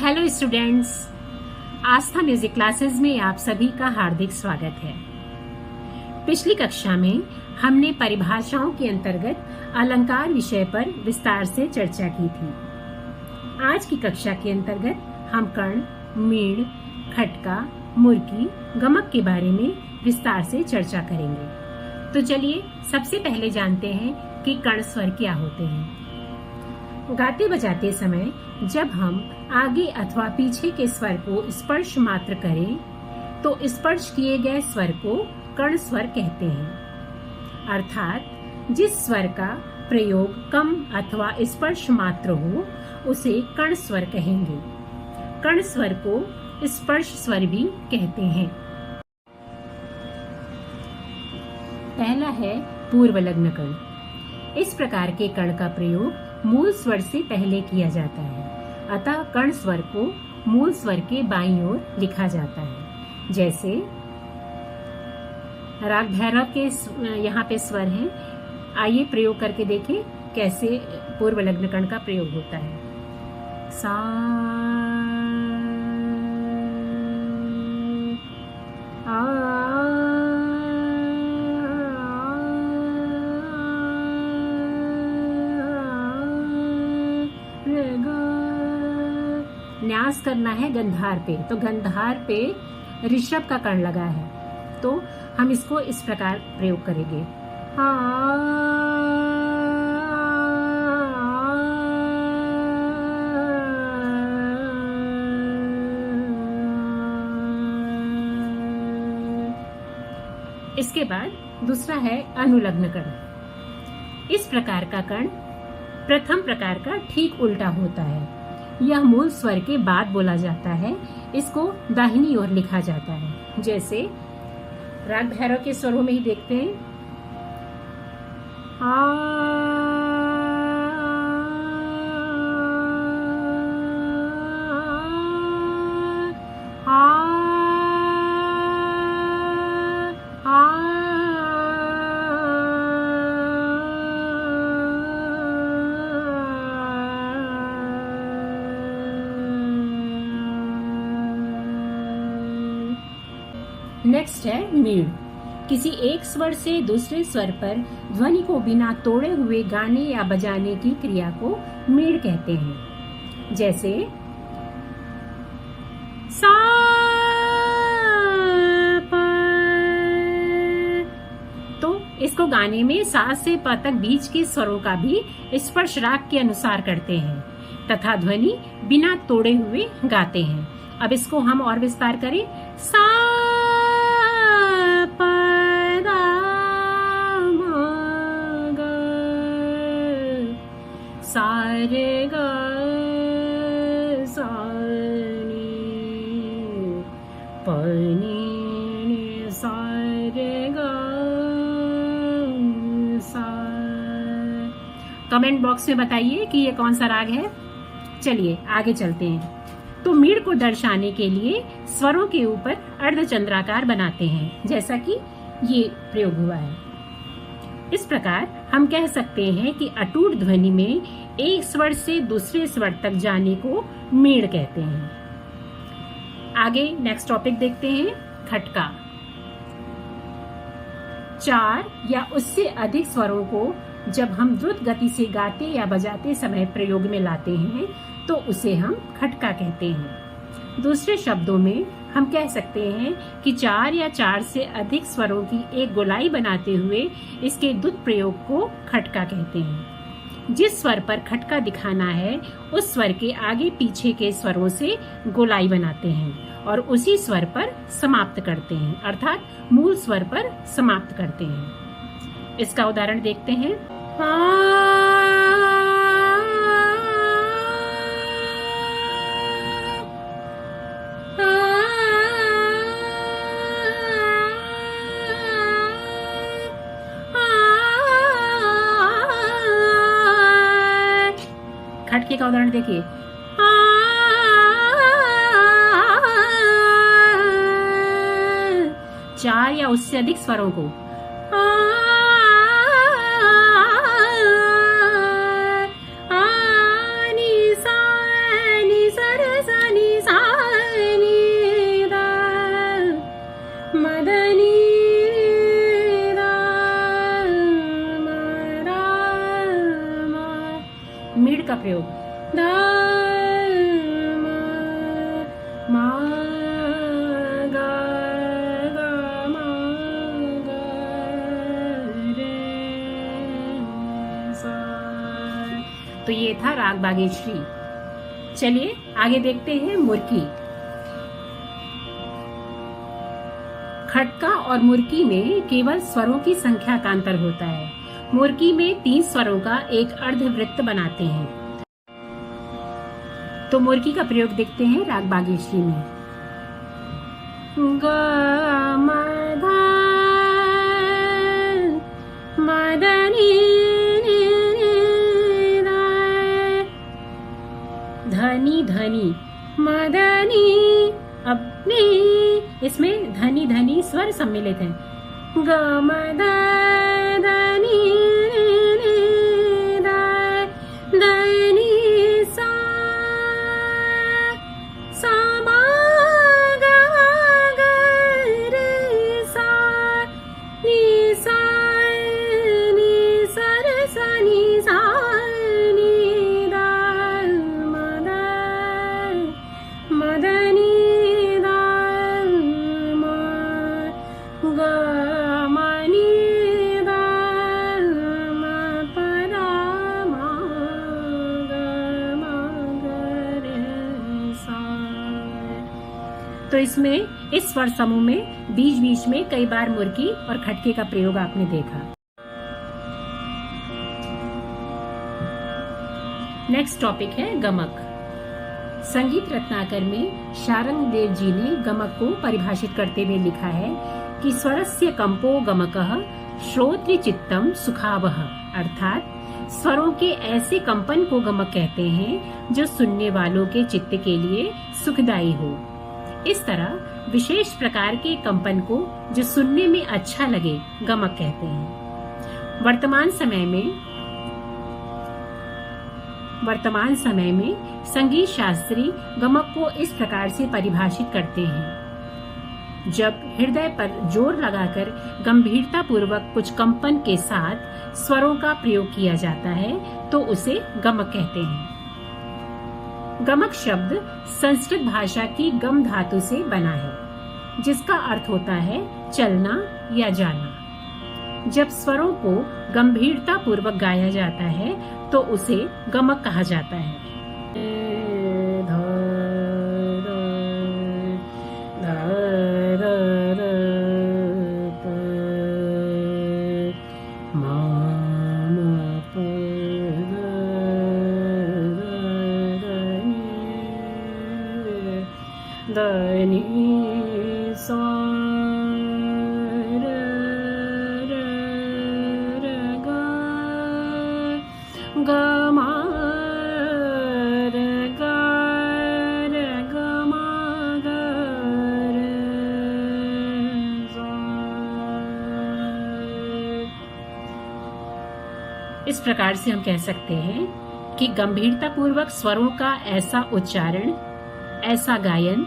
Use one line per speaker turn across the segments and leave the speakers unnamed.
Hello students, आस्था music classes में आप सभी का हार्दिक स्वागत है। पिछली कक्षा में हमने परिभाषाओं के अंतर्गत अलंकार विषय पर विस्तार से चर्चा की थी। आज की कक्षा के अंतर्गत हम कर्ण, मीण, खटका, मुर्की, गमक के बारे में विस्तार से चर्चा करेंगे। तो चलिए सबसे पहले जानते हैं कि कर्ण स्वर क्या होते हैं। गाते बजाते समय जब हम आगे अथवा पीछे के स्वर को स्पर्श मात्र करें तो स्पर्श किए गए स्वर को कर्ण स्वर कहते हैं। अर्थात जिस स्वर का प्रयोग कम अथवा स्पर्श मात्र हो उसे कर्ण स्वर कहेंगे। कर्ण स्वर को स्पर्श स्वर भी कहते हैं। पहला है पूर्वलग्न कर्ण। इस प्रकार के कर्ण का प्रयोग मूल स्वर से पहले किया जाता है, अतः कर्ण स्वर को मूल स्वर के बाईं ओर लिखा जाता है। जैसे राग भैरव के यहाँ पे स्वर हैं। आइए प्रयोग करके देखें कैसे पूर्वलग्न कर्ण का प्रयोग होता है। सा न्यास करना है गंधार पे, तो गंधार पे ऋषभ का कर्ण लगा है, तो हम इसको इस प्रकार प्रयोग करेंगे। इसके बाद दूसरा है अनुलग्न कर्ण। इस प्रकार का कर्ण प्रथम प्रकार का ठीक उल्टा होता है। यह मूल स्वर के बाद बोला जाता है। इसको दाहिनी ओर लिखा जाता है। जैसे राग भैरव के स्वरों में ही देखते हैं। नेक्स्ट है मीण। किसी एक स्वर से दूसरे स्वर पर ध्वनि को बिना तोड़े हुए गाने या बजाने की क्रिया को मीण कहते हैं। जैसे सा प, तो इसको गाने में सा से प तक बीच के स्वरों का भी स्पर्श राग के अनुसार करते हैं तथा ध्वनि बिना तोड़े हुए गाते हैं। अब इसको हम और विस्तार करें। सा सारे ग सानी पनी सारे ग सा। कमेंट बॉक्स में बताइए कि ये कौन सा राग है। चलिए आगे चलते हैं। तो मीण को दर्शाने के लिए स्वरों के ऊपर अर्धचंद्राकार बनाते हैं, जैसा कि ये प्रयोग हुआ है। इस प्रकार हम कह सकते हैं कि अटूट ध्वनि में एक स्वर से दूसरे स्वर तक जाने को मीण कहते हैं। आगे नेक्स्ट टॉपिक देखते हैं, खटका। 4 या उससे अधिक स्वरों को जब हम द्रुत गति से गाते या बजाते समय प्रयोग में लाते हैं तो उसे हम खटका कहते हैं। दूसरे शब्दों में हम कह सकते हैं कि 4 या 4 से अधिक स्वरों की एक गोलाई बनाते हुए इसके द्रुत प्रयोग को खटका कहते हैं। जिस स्वर पर खटका दिखाना है उस स्वर के आगे पीछे के स्वरों से गोलाई बनाते हैं और उसी स्वर पर समाप्त करते हैं, अर्थात मूल स्वर पर समाप्त करते हैं। इसका उदाहरण देखते हैं। खटके का उदाहरण देखिए। 4 या उससे अधिक स्वरों को प्रयोग ध म ग ग म ग रे सा। तो ये था राग बागेश्वरी। चलिए आगे देखते हैं मुर्की। खटका और मुर्की में केवल स्वरों की संख्या का अंतर होता है। मुर्की में 3 स्वरों का एक अर्धवृत्त बनाते हैं। तो मुर्की का प्रयोग देखते हैं राग बागेश्वरी में। ग म ध म ध नि धनी धनी मदनी। अब इसमें धनी धनी स्वर सम्मिलित हैं। ग म ध धनी धनी सा सा म ग ग रे सा नि सा रे सा नि सा नि द म ध नि तो इसमें इस स्वर समूह में बीच बीच में कई बार मुर्की और खटके का प्रयोग आपने देखा। नेक्स्ट टॉपिक है गमक। संगीत रत्नाकर में शारंग देव जी ने गमक को परिभाषित करते हुए लिखा है कि स्वरस्य कंपो गमकः श्रोत्र चित्तम सुखावह, अर्थात स्वरों के ऐसे कंपन को गमक कहते हैं जो सुनने वालों के चित्त के लिए सुखदायी हो। इस तरह विशेष प्रकार के कंपन को जो सुनने में अच्छा लगे गमक कहते हैं। वर्तमान समय में संगीत शास्त्री गमक को इस प्रकार से परिभाषित करते हैं: जब हृदय पर जोर लगाकर गंभीरता पूर्वक कुछ कंपन के साथ स्वरों का प्रयोग किया जाता है तो उसे गमक कहते हैं। गमक शब्द संस्कृत भाषा की गम धातु से बना है, जिसका अर्थ होता है चलना या जाना। जब स्वरों को गंभीरता पूर्वक गाया जाता है तो उसे गमक कहा जाता है। इस प्रकार से हम कह सकते हैं कि गंभीरता पूर्वक स्वरों का ऐसा उच्चारण, ऐसा गायन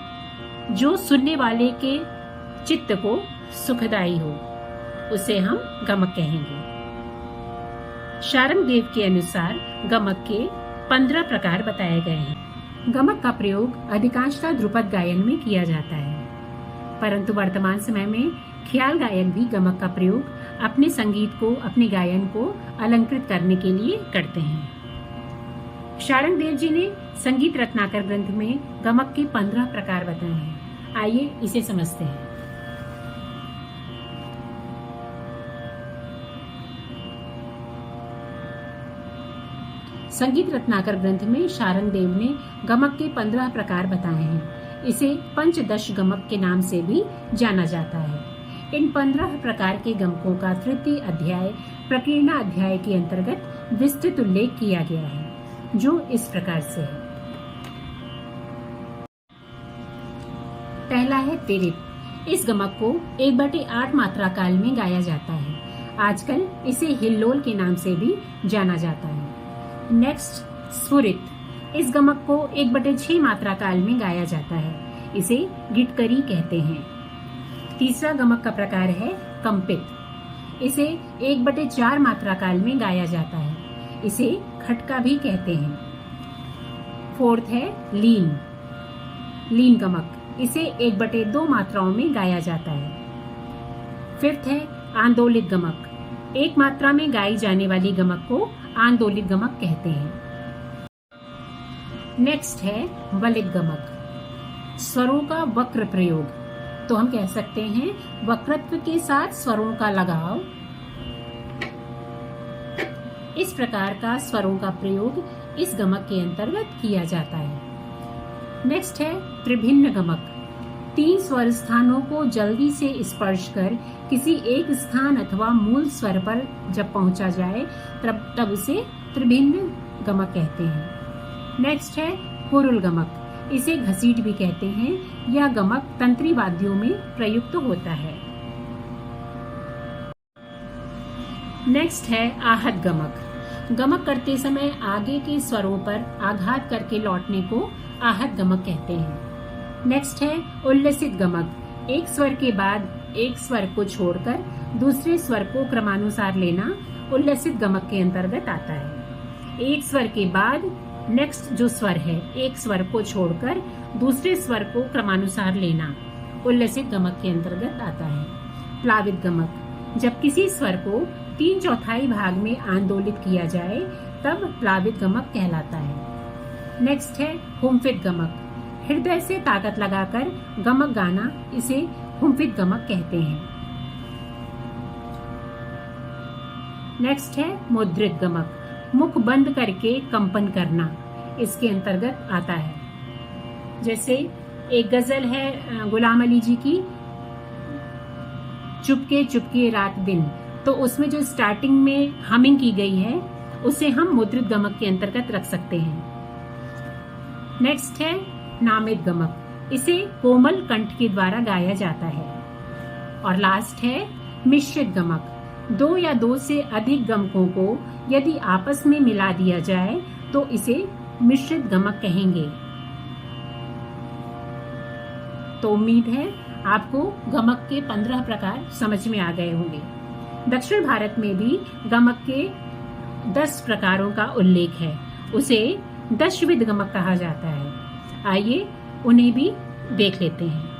जो सुनने वाले के चित्त को सुखदायी हो, उसे हम गमक कहेंगे। शारंग देव के अनुसार गमक के 15 प्रकार बताए गए हैं। गमक का प्रयोग अधिकांशतः ध्रुपद गायन में किया जाता है, परंतु वर्तमान समय में ख्याल गायक भी गमक का प्रयोग अपने संगीत को, अपने गायन को अलंकृत करने के लिए करते हैं। शारंग देव जी ने संगीत रत्नाकर ग्रंथ में गमक के 15 प्रकार बताए हैं। आइए इसे समझते हैं। संगीत रत्नाकर ग्रंथ में शारंग देव ने गमक के 15 प्रकार बताए हैं। इसे पंचदश गमक के नाम से भी जाना जाता है। इन 15 प्रकार के गमकों का तृतीय अध्याय प्रकीर्णा अध्याय के अंतर्गत विस्तृत उल्लेख किया गया है, जो इस प्रकार से है। पहला है तिरिप। इस गमक को 1/8 मात्रा काल में गाया जाता है। आजकल इसे हिल्लोल के नाम से भी जाना जाता है। नेक्स्ट स्फुरित। इस गमक को 1/6 मात्रा काल में गाया जाता है। इसे गिटकरी कहते हैं। तीसरा गमक का प्रकार है कंपित। इसे 1/4 मात्रा काल में गाया जाता है। इसे खटका भी कहते हैं। फोर्थ है लीन, लीन गमक, इसे 1/2 मात्राओं में गाया जाता है। फिफ्थ है आंदोलित गमक, 1 मात्रा में गाई जाने वाली गमक को आंदोलित गमक कहते हैं। नेक्स्ट है वलित गमक, स्वरों का वक्र प्रयोग, तो हम कह सकते हैं वक्रत्व के साथ स्वरों का लगाव। इस प्रकार का स्वरों का प्रयोग इस गमक के अंतर्गत किया जाता है। नेक्स्ट है त्रिभिन्न गमक, 3 स्वर स्थानों को जल्दी से स्पर्श कर किसी एक स्थान अथवा मूल स्वर पर जब पहुंचा जाए तब उसे त्रिभिन्न गमक कहते हैं। नेक्स्ट है कुरुल गमक, इसे घसीट भी कहते हैं। यह गमक तंत्री वाद्यों में प्रयुक्त होता है। नेक्स्ट है आहत गमक, गमक करते समय आगे के स्वरों पर आघात करके लौटने को आहत गमक कहते हैं। नेक्स्ट है उल्लसित गमक, एक स्वर के बाद एक स्वर को छोड़कर दूसरे स्वर को क्रमानुसार लेना उल्लसित गमक के अंतर्गत आता है। एक स्वर के बाद नेक्स्ट जो स्वर है, एक स्वर को छोड़कर दूसरे स्वर को क्रमानुसार लेना उल्लसित गमक के अंतर्गत आता है। प्लावित गमक, जब किसी स्वर को 3/4 भाग में आंदोलित किया जाए तब प्लावित गमक कहलाता है। नेक्स्ट है हुम्फित गमक, हृदय से ताकत लगाकर गमक गाना, इसे हुम्फित गमक कहते हैं। नेक्स्ट है मुद्रित गमक, मुख बंद करके कंपन करना इसके अंतर्गत आता है। जैसे एक गजल है गुलाम अली जी की, चुपके चुपके रात दिन, तो उसमें जो स्टार्टिंग में हमिंग की गई है उसे हम मुद्रित गमक के अंतर्गत रख सकते हैं। नेक्स्ट है नामित गमक, इसे कोमल कंठ के द्वारा गाया जाता है। और लास्ट है मिश्रित गमक, 2 या 2 से अधिक गमकों को यदि आपस में मिला दिया जाए तो इसे मिश्रित गमक कहेंगे। तो उम्मीद है आपको गमक के 15 प्रकार समझ में आ गए होंगे। दक्षिण भारत में भी गमक के 10 प्रकारों का उल्लेख है, उसे दशविध गमक कहा जाता है। आइए उन्हें भी देख लेते हैं।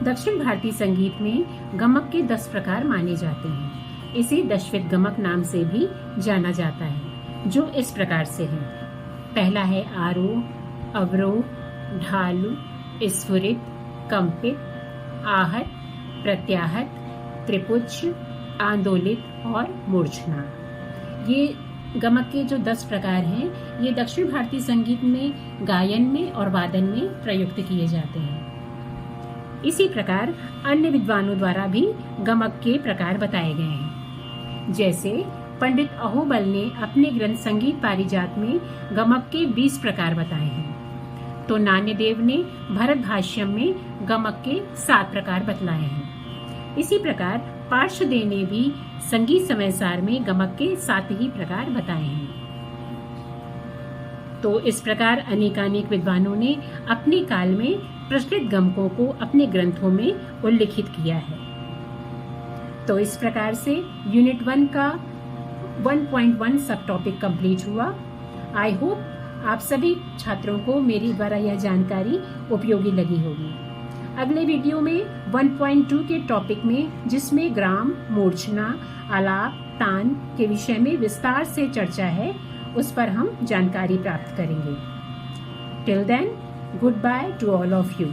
दक्षिण भारतीय संगीत में गमक के 10 प्रकार माने जाते हैं। इसे दशविध गमक नाम से भी जाना जाता है, जो इस प्रकार से है। पहला है आरोह, अवरोह, ढालु, स्फुरित, कंपित, आहत, प्रत्याहत, त्रिपुच्छ, आंदोलित और मूर्छना। ये गमक के जो 10 प्रकार हैं, ये दक्षिण भारतीय संगीत में गायन में और वादन में प्रयुक्त किए जाते हैं। इसी प्रकार अन्य विद्वानों द्वारा भी गमक के प्रकार बताए गए हैं। जैसे पंडित अहोबल ने अपने ग्रंथ संगीत पारिजात में गमक के 20 प्रकार बताए हैं, तो नान्यदेव ने भरत भाष्यम में गमक के 7 प्रकार बतलाए हैं। इसी प्रकार पार्श्वदेव ने भी संगीत समयसार में गमक के 7 ही प्रकार बताए हैं। तो इस प्रकार अनेकानेक विद्वानों ने अपने काल में प्रचलित गमकों को अपने ग्रंथों में उल्लिखित किया है। तो इस प्रकार से यूनिट 1 का 1.1 सब टॉपिक कंप्लीट हुआ। आई होप आप सभी छात्रों को मेरी द्वारा यह जानकारी उपयोगी लगी होगी। अगले वीडियो में 1.2 के टॉपिक में, जिसमें ग्राम, मूर्छना, आलाप, तान के विषय में विस्तार से चर्चा है, उस पर हम जानकारी प्राप्त करेंगे। Till then, goodbye to all of you.